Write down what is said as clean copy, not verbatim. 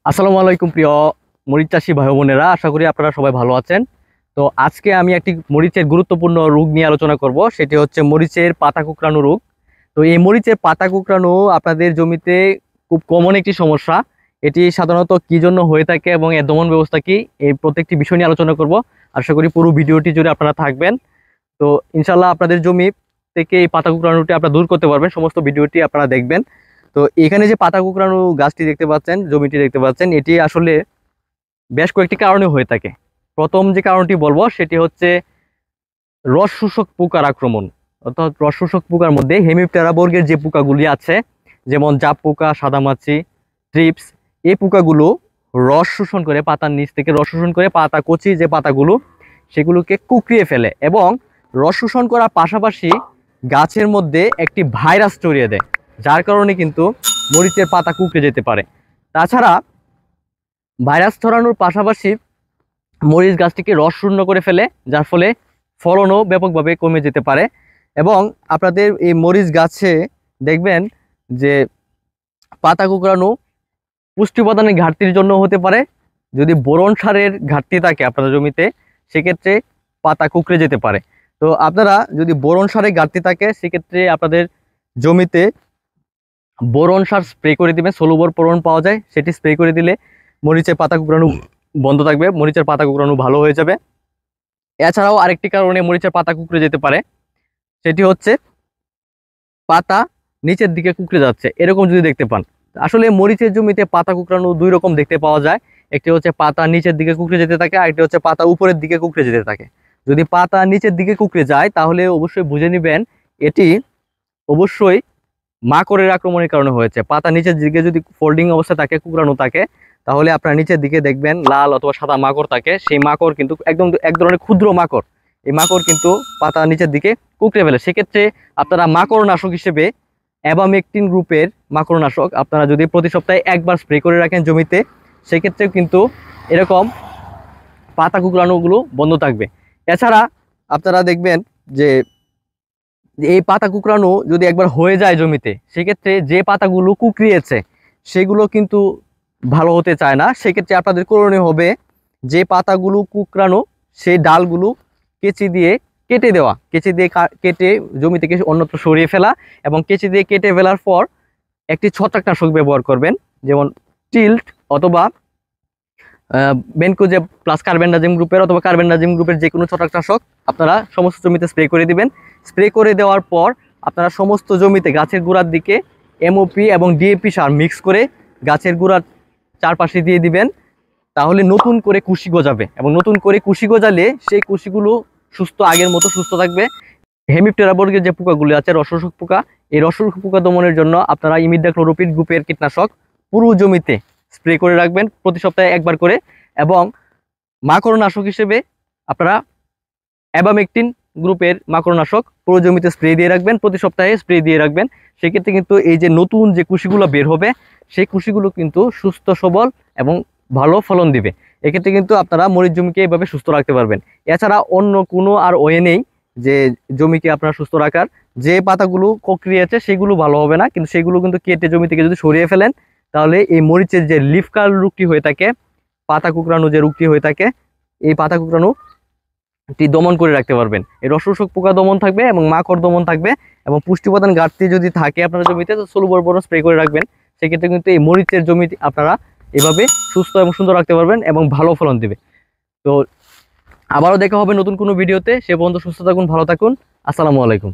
আসসালামু আলাইকুম প্রিয় মরিচ চাষী ভাই বোনেরা, আশা করি আপনারা সবাই ভালো আছেন। তো আজকে আমি একটি মরিচের গুরুত্বপূর্ণ রোগ নিয়ে আলোচনা করব, সেটি হচ্ছে মরিচের পাতা কুঁকড়ানো রোগ। তো এই মরিচের পাতা কুঁকড়ানো আপনাদের জমিতে খুব কমন একটি সমস্যা। এটি সাধারণত কি জন্য হয়ে থাকে এবং এর দমন ব্যবস্থা কি, এই প্রত্যেকটি বিষয় নিয়ে আলোচনা করব। আশা করি পুরো ভিডিওটি জুড়ে আপনারা থাকবেন। তো ইনশাল্লাহ আপনাদের জমি থেকে এই পাতা কুঁকড়ানোটি আপনারা দূর করতে পারবেন, সমস্ত ভিডিওটি আপনারা দেখবেন। তো এখানে যে পাতা কুঁকড়ানো গাছটি দেখতে পাচ্ছেন, জমিটি দেখতে পাচ্ছেন, এটি আসলে বেশ কয়েকটি কারণে হয়ে থাকে। প্রথম যে কারণটি বলবো সেটি হচ্ছে রস শোষক পোকার আক্রমণ। অর্থাৎ রস শোষক পোকার মধ্যে হেমিপ্টেরা বর্গের যে পোকাগুলি আছে, যেমন জাপ পোকা, সাদামাছি, ট্রিপস, এই পোকাগুলো রস শোষণ করে, পাতার নিচ থেকে রস শোষণ করে পাতা কচি যে পাতাগুলো সেগুলোকে কুঁকড়িয়ে ফেলে এবং রস শোষণ করার পাশাপাশি গাছের মধ্যে একটি ভাইরাস ছড়িয়ে দেয়, যার কারণে কিন্তু মরিচের পাতা কুঁকড়ে যেতে পারে। তাছাড়া ভাইরাস ছড়ানোর পাশাপাশি মরিচ গাছটিকে রস শূন্য করে ফেলে, যার ফলে ফলনও ব্যাপকভাবে কমে যেতে পারে। এবং আপনাদের এই মরিচ গাছে দেখবেন যে পাতা কুঁকড়ানো পুষ্টি উপাদানের ঘাটতির জন্য হতে পারে। যদি বোরন সারের ঘাটতি থাকে আপনাদের জমিতে, সেক্ষেত্রে পাতা কুঁকড়ে যেতে পারে। তো আপনারা যদি বোরন সারের ঘাটতি থাকে, সেক্ষেত্রে আপনাদের জমিতে বোরন সার স্প্রে করে দিবেন। সলুবর বোরন পাওয়া যায়, সেটি স্প্রে করে দিলে মরিচের পাতা কুঁকড়ানো বন্ধ থাকবে, মরিচের পাতা কুঁকড়ানো ভালো হয়ে যাবে। এছাড়াও আরেকটি কারণে মরিচের পাতা কুঁকড়ে যেতে পারে, সেটি হচ্ছে পাতা নিচের দিকে কুঁকড়ে যাচ্ছে, এরকম যদি দেখতে পান। আসলে মরিচের জমিতে পাতা কুঁকড়ানো দুই রকম দেখতে পাওয়া যায়। একটি হচ্ছে পাতা নিচের দিকে কুঁকড়ে যেতে থাকে, আরেকটি হচ্ছে পাতা উপরের দিকে কুঁকড়ে যেতে থাকে। যদি পাতা নিচের দিকে কুঁকড়ে যায় তাহলে অবশ্যই বুঝে নেবেন এটি অবশ্যই মাকড়ের আক্রমণের কারণে হয়েছে। পাতা নিচের দিকে যদি ফোল্ডিং অবস্থায় থাকে, কুঁকড়ানো থাকে, তাহলে আপনারা নিচের দিকে দেখবেন লাল অথবা সাদা মাকড় থাকে। সেই মাকড় কিন্তু একদম এক ধরনের ক্ষুদ্র মাকড়, এই মাকড় কিন্তু পাতা নিচের দিকে কুঁকড়ে ফেলে। সেক্ষেত্রে আপনারা মাকড়নাশক হিসেবে অ্যাবামেকটিন গ্রুপের মাকড়নাশক আপনারা যদি প্রতি সপ্তাহে একবার স্প্রে করে রাখেন জমিতে, সেক্ষেত্রেও কিন্তু এরকম পাতা কুঁকড়ানোগুলো বন্ধ থাকবে। এছাড়া আপনারা দেখবেন যে এই পাতা কুঁকড়ানো যদি একবার হয়ে যায় জমিতে, সেক্ষেত্রে যে পাতাগুলো কুঁকড়িয়েছে সেগুলো কিন্তু ভালো হতে চায় না। সেক্ষেত্রে আপনাদের করণীয় হবে যে পাতাগুলো কুঁকড়ানো সেই ডালগুলো কেচি দিয়ে কেটে দেওয়া, কেচি দিয়ে কেটে জমি থেকে অন্যত্র সরিয়ে ফেলা, এবং কেচি দিয়ে কেটে ফেলার পর একটি ছত্রাকনাশক ব্যবহার করবেন, যেমন টিল্ট অথবা বেনকোজেব প্লাস কার্বেন্ডাজিম গ্রুপের অথবা কার্বেন্ডাজিম গ্রুপের যে কোনো ছত্রাকনাশক আপনারা সমস্ত জমিতে স্প্রে করে দিবেন। স্প্রে করে দেওয়ার পর আপনারা সমস্ত জমিতে গাছের গোড়ার দিকে এমওপি এবং ডিএপি সার মিক্স করে গাছের গোড়ার চারপাশে দিয়ে দিবেন। তাহলে নতুন করে কুশি গজাবে, এবং নতুন করে কুশি গজালে সেই কুশিগুলো সুস্থ, আগের মতো সুস্থ থাকবে। হেমিপ্টেরা বর্গের যে পোকাগুলি আছে, রসশোষক পোকা, এই রসশোষক পোকা দমনের জন্য আপনারা ইমিডাক্লোরোপিড গ্রুপের কীটনাশক পুরো জমিতে স্প্রে করে রাখবেন প্রতি সপ্তাহে একবার করে। এবং মাকড়নাশক হিসেবে আপনারা অ্যাবামেকটিন গ্রুপের মাকড়নাশক পুরো জমিতে স্প্রে দিয়ে রাখবেন, প্রতি সপ্তাহে স্প্রে দিয়ে রাখবেন। সেক্ষেত্রে কিন্তু এই যে নতুন যে কুশিগুলো বের হবে, সেই কুশিগুলো কিন্তু সুস্থ সবল এবং ভালো ফলন দিবে। এক্ষেত্রে কিন্তু আপনারা মরিচ জমিকে এভাবে সুস্থ রাখতে পারবেন। এছাড়া অন্য কোনো আর ওয়ে নেই যে জমিকে আপনারা সুস্থ রাখার। যে পাতাগুলো কুঁকড়িয়েছে সেগুলো ভালো হবে না, কিন্তু সেগুলো কিন্তু কেটে জমি থেকে যদি সরিয়ে ফেলেন, তাহলে এই মরিচের যে লিফ কার্ল রোগটি হয়ে থাকে, পাতা কুঁকড়ানো যে রোগটি হয়ে থাকে, এই পাতা কুঁকড়ানো দমন করে রাখতে পারবেন। এই রসশোষক পোকা দমন থাকবে এবং মাকড় দমন থাকবে। এবং পুষ্টি উপাদান ঘাটতি যদি থাকে আপনার জমিতে, তো সলুবর বোরন স্প্রে করে রাখবেন। সেক্ষেত্রে কিন্তু এই মরিচের জমি আপনারা এভাবে সুস্থ এবং সুন্দর রাখতে পারবেন এবং ভালো ফলন দিবে। তো আবারও দেখা হবে নতুন কোনো ভিডিওতে। সে পর্যন্ত সুস্থ থাকুন, ভালো থাকুন। আসসালামু আলাইকুম।